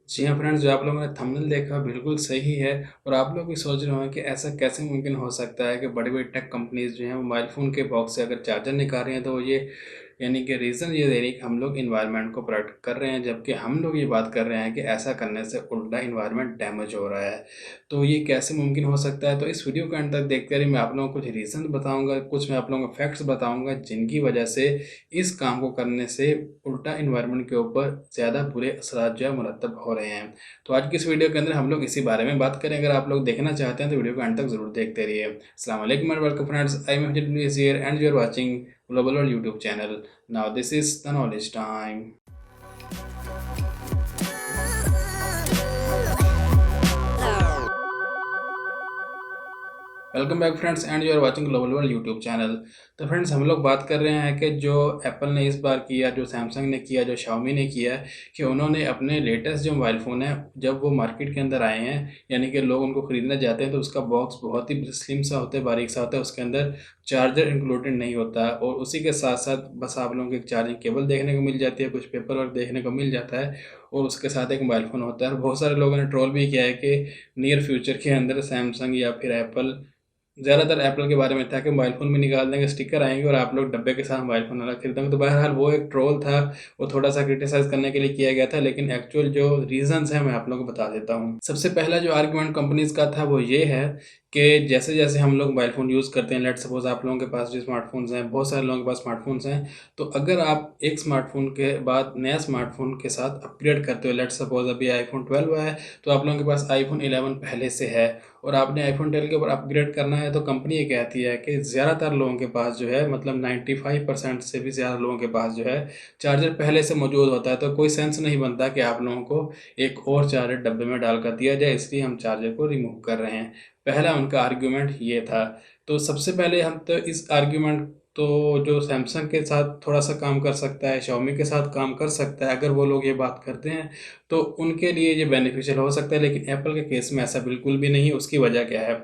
जी हाँ फ्रेंड्स, जो आप लोगों ने थंबनेल देखा बिल्कुल सही है। और आप लोग भी सोच रहे होंगे कि ऐसा कैसे मुमकिन हो सकता है कि बड़ी-बड़ी टेक कंपनीज़ जो हैं मोबाइल फ़ोन के बॉक्स से अगर चार्जर निकाल रही हैं, तो ये यानी कि रीज़न ये दे रही है कि हम लोग एनवायरनमेंट को प्रोटेक्ट कर रहे हैं, जबकि हम लोग ये बात कर रहे हैं कि ऐसा करने से उल्टा एनवायरनमेंट डैमेज हो रहा है। तो ये कैसे मुमकिन हो सकता है? तो इस वीडियो के अंत तक देखते रहिए। मैं आप लोगों को कुछ रीज़न बताऊँगा, कुछ मैं आप लोगों को फैक्ट्स बताऊँगा जिनकी वजह से इस काम को करने से उल्टा एनवायरनमेंट के ऊपर ज़्यादा बुरे असरात जो है मुरतब हो रहे हैं। तो आज की इस वीडियो के अंदर हम लोग इसी बारे में बात करें। अगर आप लोग देखना चाहते हैं तो वीडियो को अंत तक ज़रूर देखते रहिए। अस्सलाम वालेकुम and welcome friends, I am Amjad News here and you are watching Global World YouTube channel. Now this is the knowledge time. Welcome back friends and you are watching Global World YouTube channel. तो friends, हम लोग बात कर रहे हैं कि जो Apple ने इस बार किया, जो सैमसंग ने किया, जो शाओमी ने किया कि उन्होंने अपने लेटेस्ट जो मोबाइल फ़ोन है, जब वो मार्केट के अंदर आए हैं, यानी कि लोग उनको ख़रीदने जाते हैं, तो उसका बॉक्स बहुत ही स्लिम सा होता है, बारीक सा होता है। उसके अंदर चार्जर इंक्लूडेड नहीं होता और उसी के साथ साथ बस आप लोगों को एक चार्जिंग केबल देखने को मिल जाती है, कुछ पेपर वर्क देखने को मिल जाता है और उसके साथ एक मोबाइल फ़ोन होता है। और बहुत सारे लोगों ने ट्रोल भी किया है कि नियर फ्यूचर के अंदर सैमसंग या फिर एप्पल, ज़्यादातर एप्पल के बारे में था कि मोबाइल फ़ोन में निकाल देंगे, स्टिकर आएँगे और आप लोग डब्बे के साथ मोबाइल फ़ोन अलग खरीदेंगे। तो बहरहाल वो एक ट्रोल था, वो थोड़ा-सा क्रिटिसाइज़ करने के लिए किया गया था, लेकिन एक्चुअल जो रीज़न्स हैं मैं आप लोगों को बता देता हूँ। सबसे पहला जो आर्गुमेंट कंपनीज़ का था वो ये है कि जैसे-जैसे हम लोग मोबाइल फ़ोन यूज़ करते हैं, लेट्स सपोज़ आप लोगों के पास जो स्मार्टफ़ोन्स हैं, बहुत सारे लोगों के पास स्मार्टफ़ोन्स हैं, तो अगर आप एक स्मार्टफ़ोन के बाद नया स्मार्टफ़ोन के साथ अपग्रेड करते हो, लेट्स सपोज़ अभी आईफ़ोन 12 है, तो आप लोगों के पास आईफ़ोन 11 पहले से है और आपने आईफ़ोन 12 के ऊपर अपग्रेड करना है, तो कंपनी ये कहती है कि ज़्यादातर लोगों के पास जो है, मतलब 95% से भी ज़्यादा लोगों के पास जो है चार्जर पहले से मौजूद होता है। तो कोई सेंस नहीं बनता कि आप लोगों को एक और चार्जर डब्बे में डाल कर दिया जाए, इसलिए हम चार्जर को रिमूव कर रहे हैं। पहला उनका आर्ग्यूमेंट ये था। तो सबसे पहले हम तो इस आर्ग्यूमेंट, तो जो सैमसंग के साथ थोड़ा-सा काम कर सकता है, शाओमी के साथ काम कर सकता है, अगर वो लोग ये बात करते हैं, तो उनके लिए ये बेनिफिशियल हो सकता है। लेकिन एप्पल के केस में ऐसा बिल्कुल भी नहीं है। उसकी वजह क्या है?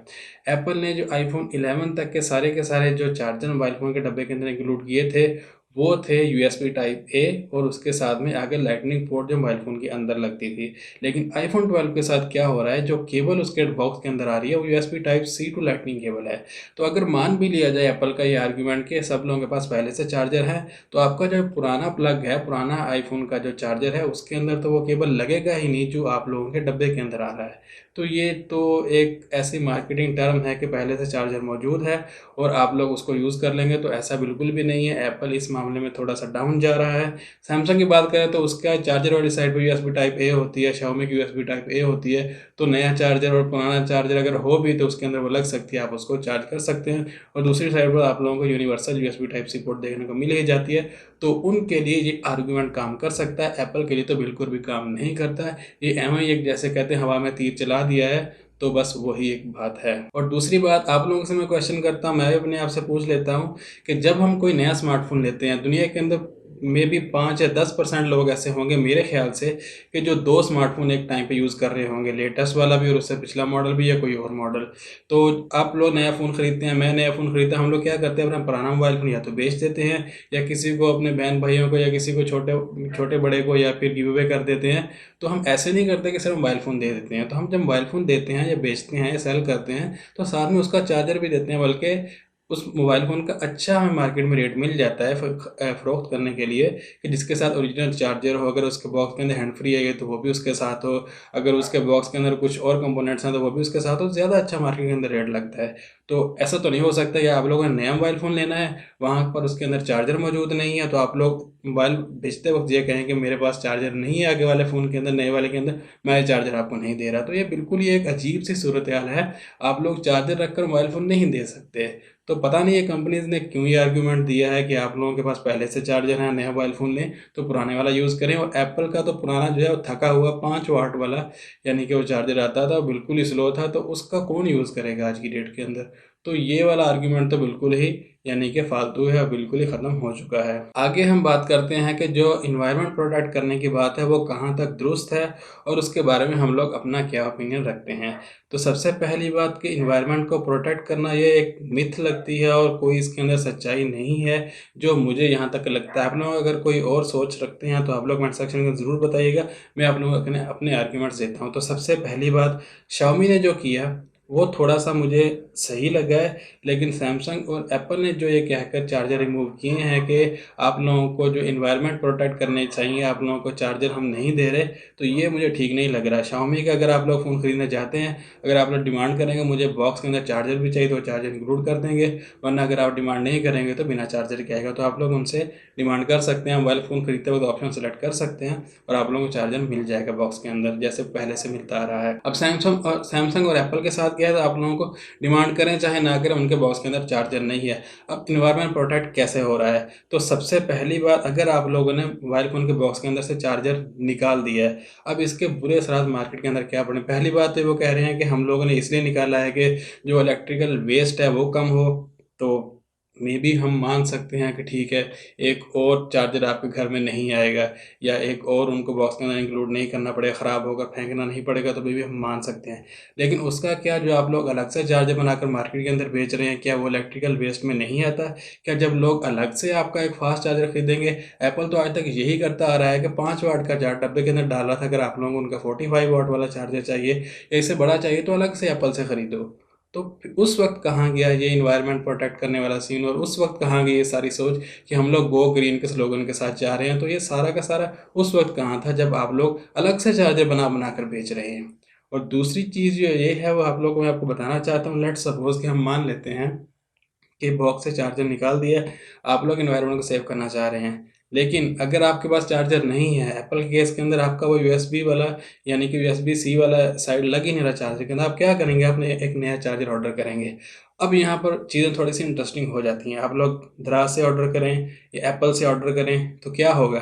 एप्पल ने जो आईफ़ोन 11 तक के सारे जो चार्जर मोबाइल फ़ोन के डब्बे के अंदर इंक्लूड किए थे, वो थे यूएसबी टाइप ए और उसके साथ में आगे लाइटनिंग पोर्ट जो मोबाइल फ़ोन के अंदर लगती थी। लेकिन आईफ़ोन 12 के साथ क्या हो रहा है, जो केबल उसके बॉक्स के अंदर आ रही है, वो USB type C to lightning cable है। तो अगर मान भी लिया जाए एप्पल का ये आर्गुमेंट कि सब लोगों के पास पहले से चार्जर है, तो आपका जो पुराना प्लग है, पुराना आईफ़ोन का जो चार्जर है, उसके अंदर तो वो केबल लगेगा ही नहीं जो आप लोगों के डब्बे के अंदर आ रहा है। तो ये तो एक ऐसी मार्केटिंग टर्म है कि पहले से चार्जर मौजूद है और आप लोग उसको यूज़ कर लेंगे, तो ऐसा बिल्कुल भी नहीं है। एप्पल इस मामले में थोड़ा-सा डाउन जा रहा है। सैमसंग की बात करें तो उसका चार्जर वाली साइड पे यूएसबी टाइप ए होती है, शाओमी की यूएसबी टाइप ए होती है। तो नया चार्जर और पुराना चार्जर अगर हो भी तो उसके अंदर वो लग सकती है, आप उसको चार्ज कर सकते हैं। और दूसरी साइड पर आप लोगों को universal USB type C port देखने को मिल ही जाती है। तो उनके लिए ये आर्गुमेंट काम कर सकता है, एप्पल के लिए तो बिल्कुल भी काम नहीं करता है। ये एवं ही एक, जैसे कहते हैं, हवा में तीर चला दिया है, तो बस वही एक बात है। और दूसरी बात आप लोगों से मैं क्वेश्चन करता हूँ, मैं भी अपने आप से पूछ लेता हूँ कि जब हम कोई नया स्मार्टफ़ोन लेते हैं, दुनिया के अंदर मेबी 5 या 10% लोग ऐसे होंगे मेरे ख़्याल से कि जो 2 स्मार्टफ़ोन एक टाइम पे यूज़ कर रहे होंगे, लेटेस्ट वाला भी और उससे पिछला मॉडल भी या कोई और मॉडल। तो आप लोग नया फ़ोन खरीदते हैं, मैं नया फ़ोन खरीदता हूँ, हम लोग क्या करते हैं, अपना पुराना मोबाइल फ़ोन या तो बेच देते हैं या किसी को, अपने बहन-भाइयों को या किसी को, छोटे-बड़े को, या फिर गिव अवे कर देते हैं। तो हम ऐसे नहीं करते कि सिर्फ मोबाइल फ़ोन दे देते हैं। तो हम जब मोबाइल फ़ोन देते हैं या बेचते हैं या सेल करते हैं, तो साथ में उसका चार्जर भी देते हैं, बल्कि उस मोबाइल फ़ोन का अच्छा हमें मार्केट में रेट मिल जाता है फ़रोख्त करने के लिए, कि जिसके साथ ओरिजिनल चार्जर हो, अगर उसके बॉक्स के अंदर हैंड फ्री है तो वो भी उसके साथ हो, अगर उसके बॉक्स के अंदर कुछ और कंपोनेंट्स हैं तो वो भी उसके साथ हो, ज़्यादा अच्छा मार्केट के अंदर रेट लगता है। तो ऐसा तो नहीं हो सकता कि आप लोगों ने नया मोबाइल फ़ोन लेना है, वहाँ पर उसके अंदर चार्जर मौजूद नहीं है, तो आप लोग मोबाइल बेचते वक़्त ये कहें कि मेरे पास चार्जर नहीं है आगे वाले फ़ोन के अंदर, नए वाले के अंदर, मैं ये चार्जर आपको नहीं दे रहा। तो ये बिल्कुल ही एक अजीब-सी सूरत-ए-हाल है। आप लोग चार्जर रखकर मोबाइल फ़ोन नहीं दे सकते। तो पता नहीं ये कंपनीज़ ने क्यों ये आर्गुमेंट दिया है कि आप लोगों के पास पहले से चार्जर है, नया मोबाइल फ़ोन लें, तो पुराने वाला यूज़ करें। और एप्पल का तो पुराना जो है वो थका हुआ 5 वाट वाला, यानी कि वो चार्जर आता था, बिल्कुल ही स्लो था, तो उसका कौन यूज़ करेगा आज की डेट के अंदर। तो ये वाला आर्ग्यूमेंट तो बिल्कुल ही यानी कि फालतू है, बिल्कुल ही ख़त्म हो चुका है। आगे हम बात करते हैं कि जो इन्वायरमेंट प्रोटेक्ट करने की बात है वो कहाँ तक दुरुस्त है और उसके बारे में हम लोग अपना क्या ओपिनियन रखते हैं। तो सबसे पहली बात कि इन्वायरमेंट को प्रोटेक्ट करना ये एक मिथ लगती है और कोई इसके अंदर सच्चाई नहीं है, जो मुझे यहाँ तक लगता है। आप लोग अगर कोई और सोच रखते हैं तो आप लोग कमेंट सेक्शन में ज़रूर बताइएगा, मैं आप लोगों को अपने आर्ग्यूमेंट्स देता हूँ। तो सबसे पहली बात, शाओमी ने जो किया वो थोड़ा-सा मुझे सही लगा है, लेकिन सैमसंग और एप्पल ने जो ये कहकर चार्जर रिमूव किए हैं कि आप लोगों को जो एनवायरनमेंट प्रोटेक्ट करने चाहिए, आप लोगों को चार्जर हम नहीं दे रहे, तो ये मुझे ठीक नहीं लग रहा है। शाओमी का अगर आप लोग फ़ोन खरीदना चाहते हैं, अगर आप लोग डिमांड करेंगे मुझे बॉक्स के अंदर चार्जर भी चाहिए, तो चार्जर इंक्लूड कर देंगे, वरना अगर आप डिमांड नहीं करेंगे तो बिना चार्जर के आएगा। तो आप लोग उनसे डिमांड कर सकते हैं, मोबाइल फ़ोन खरीदते वक्त ऑप्शन सेलेक्ट कर सकते हैं और आप लोगों को चार्जर मिल जाएगा बॉक्स के अंदर, जैसे पहले से मिलता आ रहा है। अब सैमसंग और एप्पल के साथ क्या है, तो आप लोगों को डिमांड करें चाहे ना करें, उनके बॉक्स के अंदर चार्जर नहीं है। अब इन्वायरमेंट प्रोटेक्ट कैसे हो रहा है? तो सबसे पहली बात, अगर आप लोगों ने मोबाइल फ़ोन के बॉक्स के अंदर से चार्जर निकाल दिया है, अब इसके बुरे असरात मार्केट के अंदर क्या पड़े? पहली बात तो वो कह रहे हैं कि हम लोगों ने इसलिए निकाला है कि जो इलेक्ट्रिकल वेस्ट है वो कम हो, तो मे बी हम मान सकते हैं कि ठीक है, एक और चार्जर आपके घर में नहीं आएगा या एक और उनको बॉक्स के अंदर इंक्लूड नहीं करना पड़ेगा, ख़राब होगा, फेंकना नहीं पड़ेगा, तो मे बी हम मान सकते हैं। लेकिन उसका क्या, जो आप लोग अलग से चार्जर बनाकर मार्केट के अंदर बेच रहे हैं, क्या वो इलेक्ट्रिकल वेस्ट में नहीं आता? क्या जब लोग अलग से आपका एक फास्ट चार्जर खरीदेंगे, एप्पल तो आज तक यही करता आ रहा है कि 5 वाट का चार्जर डब्बे के अंदर डाल रहा था। अगर आप लोगों को उनका 45 वाट वाला चार्जर चाहिए या इससे बड़ा चाहिए तो अलग से एप्पल से खरीदो। तो फिर उस वक्त कहाँ गया ये इन्वायरमेंट प्रोटेक्ट करने वाला सीन, और उस वक्त कहाँ गई ये सारी सोच कि हम लोग गो ग्रीन के स्लोगन के साथ जा रहे हैं? तो ये सारा का सारा उस वक्त कहाँ था जब आप लोग अलग से चार्जर बना बना कर बेच रहे हैं। और दूसरी चीज़ जो ये है वो आप लोग को मैं आपको बताना चाहता हूँ, लेट्स सपोज कि हम मान लेते हैं कि बॉक्स से चार्जर निकाल दिया, आप लोग एनवायरनमेंट को सेव करना चाह रहे हैं। लेकिन अगर आपके पास चार्जर नहीं है, एप्पल के केस के अंदर आपका वो यूएसबी वाला यानी कि यूएसबी सी वाला साइड लग ही नहीं रहा चार्जर के अंदर, आप क्या करेंगे? आप एक नया चार्जर ऑर्डर करेंगे। अब यहाँ पर चीज़ें थोड़ी-सी इंटरेस्टिंग हो जाती हैं। आप लोग दराज से ऑर्डर करें या एप्पल से ऑर्डर करें, तो क्या होगा?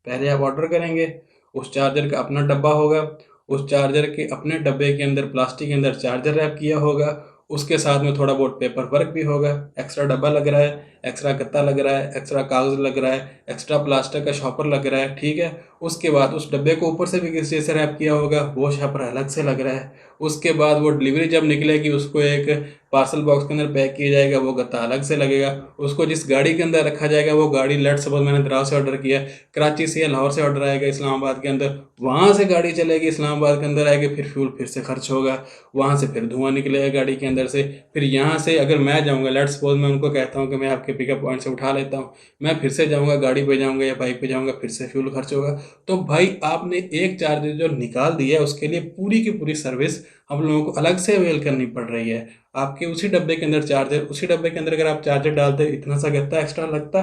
पहले आप ऑर्डर करेंगे, उस चार्जर का अपना डब्बा होगा, उस चार्जर के अपने डब्बे के अंदर प्लास्टिक के अंदर चार्जर रैप किया होगा, उसके साथ में थोड़ा बहुत पेपर वर्क भी होगा, एक्स्ट्रा डब्बा लग रहा है, एक्स्ट्रा गत्ता लग रहा है, एक्स्ट्रा कागज़ लग रहा है, एक्स्ट्रा प्लास्टिक का शॉपर लग रहा है, ठीक है? उसके बाद उस डब्बे को ऊपर से भी किसी चीज़ से रैप किया होगा, वो शॉपर अलग से लग रहा है। उसके बाद वो डिलीवरी जब निकलेगी उसको एक पार्सल बॉक्स के अंदर पैक किया जाएगा, वो गत्ता अलग से लगेगा। उसको जिस गाड़ी के अंदर रखा जाएगा वो गाड़ी, लेट्स सपोज़ मैंने दराज से ऑर्डर किया, कराची से या लाहौर से ऑर्डर आएगा इस्लामाबाद के अंदर, वहाँ से गाड़ी चलेगी इस्लामाबाद के अंदर आएगी, फिर फ्यूल फिर से खर्च होगा, वहाँ से फिर धुआँ निकलेगा गाड़ी के अंदर से, फिर यहाँ से अगर मैं जाऊँगा, लेट्स सपोज़ मैं उनको कहता हूँ कि मैं आपके पिकअप पॉइंट से उठा लेता हूँ, मैं फिर से जाऊँगा, गाड़ी पे जाऊँगा या बाइक पे जाऊँगा, फिर से फ्यूल खर्च होगा। तो भाई आपने एक चार्जर जो निकाल दिया है उसके लिए पूरी की पूरी सर्विस हम लोगों को अलग से अवेल करनी पड़ रही है। आपके उसी डब्बे के अंदर चार्जर, उसी डब्बे के अंदर अगर आप चार्जर डालते इतना सा गत्ता एक्स्ट्रा लगता,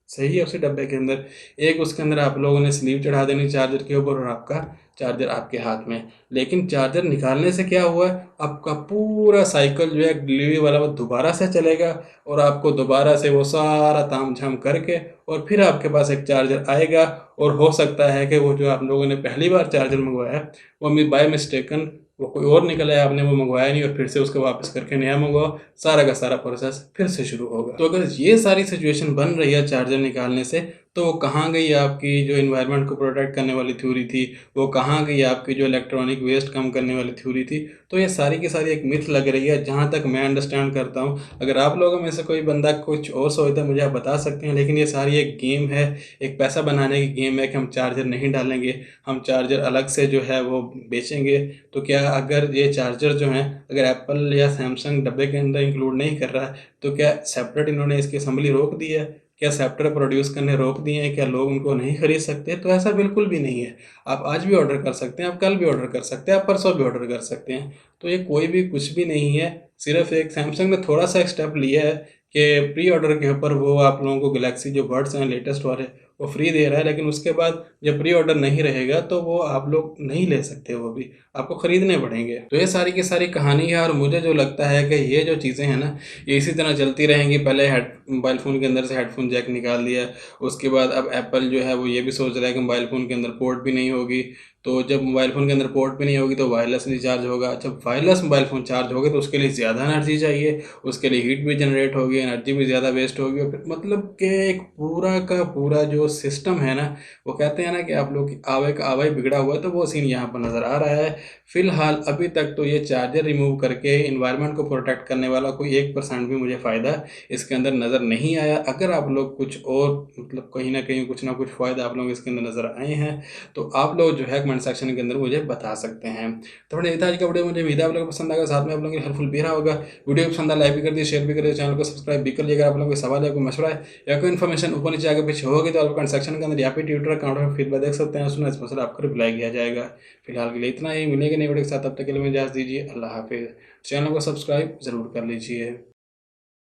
सही है, उसी डब्बे के अंदर एक उसके अंदर आप लोगों ने स्लीव चढ़ा देनी चार्जर के ऊपर और आपका चार्जर आपके हाथ में। लेकिन चार्जर निकालने से क्या हुआ, आपका पूरा साइकिल जो है डिलीवरी वाला वो दोबारा से चलेगा और आपको दोबारा से वो सारा ताम-झाम करके और फिर आपके पास एक चार्जर आएगा। और हो सकता है कि वो जो आप लोगों ने पहली बार चार्जर मंगवाया है वो बाय मिस्टेकन वो कोई और निकल आया, आपने वो मंगवाया नहीं और फिर से उसको वापस करके नया मंगवाओ, सारा का सारा प्रोसेस फिर से शुरू होगा। तो अगर ये सारी सिचुएशन बन रही है चार्जर निकालने से, तो वो कहाँ गई आपकी जो एनवायरनमेंट को प्रोटेक्ट करने वाली थ्योरी थी, वो कहाँ गई आपकी जो इलेक्ट्रॉनिक वेस्ट कम करने वाली थ्योरी थी? तो ये सारी की सारी एक मिथ लग रही है, जहाँ तक मैं अंडरस्टैंड करता हूँ। अगर आप लोगों में से कोई बंदा कुछ और सोचता है मुझे आप बता सकते हैं, लेकिन ये सारी एक गेम है, एक पैसा बनाने की गेम है कि हम चार्जर नहीं डालेंगे, हम चार्जर अलग से जो है वो बेचेंगे। तो क्या अगर ये चार्जर जो हैं अगर एप्पल या सैमसंग डब्बे के अंदर इंक्लूड नहीं कर रहा है, तो क्या सेपरेट इन्होंने इसकी असेंबली रोक दी है? क्या सेपरेट प्रोड्यूस करने रोक दिए हैं? क्या लोग उनको नहीं खरीद सकते? तो ऐसा बिल्कुल भी नहीं है। आप आज भी ऑर्डर कर सकते हैं, आप कल भी ऑर्डर कर सकते हैं, आप परसों भी ऑर्डर कर सकते हैं। तो ये कोई भी कुछ भी नहीं है, सिर्फ एक सैमसंग ने थोड़ा सा एक स्टेप लिया है कि प्री ऑर्डर के ऊपर वो आप लोगों को गैलेक्सी जो बड्स हैं लेटेस्ट वाले वो फ्री दे रहा है, लेकिन उसके बाद जब प्री ऑर्डर नहीं रहेगा तो वो आप लोग नहीं ले सकते, वो भी आपको खरीदने पड़ेंगे। तो ये सारी की सारी कहानी है और मुझे जो लगता है कि ये जो चीज़ें हैं ना ये इसी तरह चलती रहेंगी। पहले मोबाइल फ़ोन के अंदर से हेडफोन जैक निकाल दिया, उसके बाद अब एप्पल जो है वो ये भी सोच रहा है कि मोबाइल फ़ोन के अंदर पोर्ट भी नहीं होगी, तो जब मोबाइल फ़ोन के अंदर पोर्ट भी नहीं होगी तो वायरलेसली चार्ज होगा। जब वायरलेस मोबाइल फ़ोन चार्ज होगा तो उसके लिए ज़्यादा एनर्जी चाहिए, उसके लिए हीट भी जनरेट होगी, एनर्जी भी ज़्यादा वेस्ट होगी और फिर मतलब कि एक पूरा का पूरा जो सिस्टम है ना, वो कहते हैं ना कि आप लोग आवे का आवा ही बिगड़ा हुआ है, तो वो सीन यहाँ पर नज़र आ रहा है। फ़िलहाल अभी तक तो ये चार्जर रिमूव करके एनवायरनमेंट को प्रोटेक्ट करने वाला कोई 1% भी मुझे फ़ायदा इसके अंदर नज़र नहीं आया। अगर आप लोग कुछ और मतलब कहीं न कहीं कुछ ना कुछ फ़ायदा आप लोगों को इसके अंदर नज़र आए हैं, तो आप लोग जो है कमेंट सेक्शन के अंदर मुझे बता सकते हैं। तो फ्रेंड्स ये था आज का वीडियो, मुझे उम्मीद है आप लोगों को पसंद आएगा, साथ में आप लोगों के हेल्पफुल भी रहा होगा। वीडियो पसंद आया लाइक भी कर दीजिए, शेयर भी कर दीजिए, चैनल को सब्सक्राइब भी कर लीजिएगा। आप लोगों को सवाल है, कोई मशवरा है या कोई इन्फॉर्मेशन ऊपर नीचे आगे पीछे होगी तो आप कमेंट सेक्शन के अंदर यहाँ पे ट्विटर अकाउंट में फीडबैक देख सकते हैं, उसमें स्पेशल आपको रिप्लाई किया जाएगा। फिलहाल के लिए इतना ही, मिलेंगे नई वीडियो के साथ, तब तक के लिए मुझे इजाज़त दीजिए। अल्लाह हाफिज़। चैनल को सब्सक्राइब ज़रूर कर लीजिए।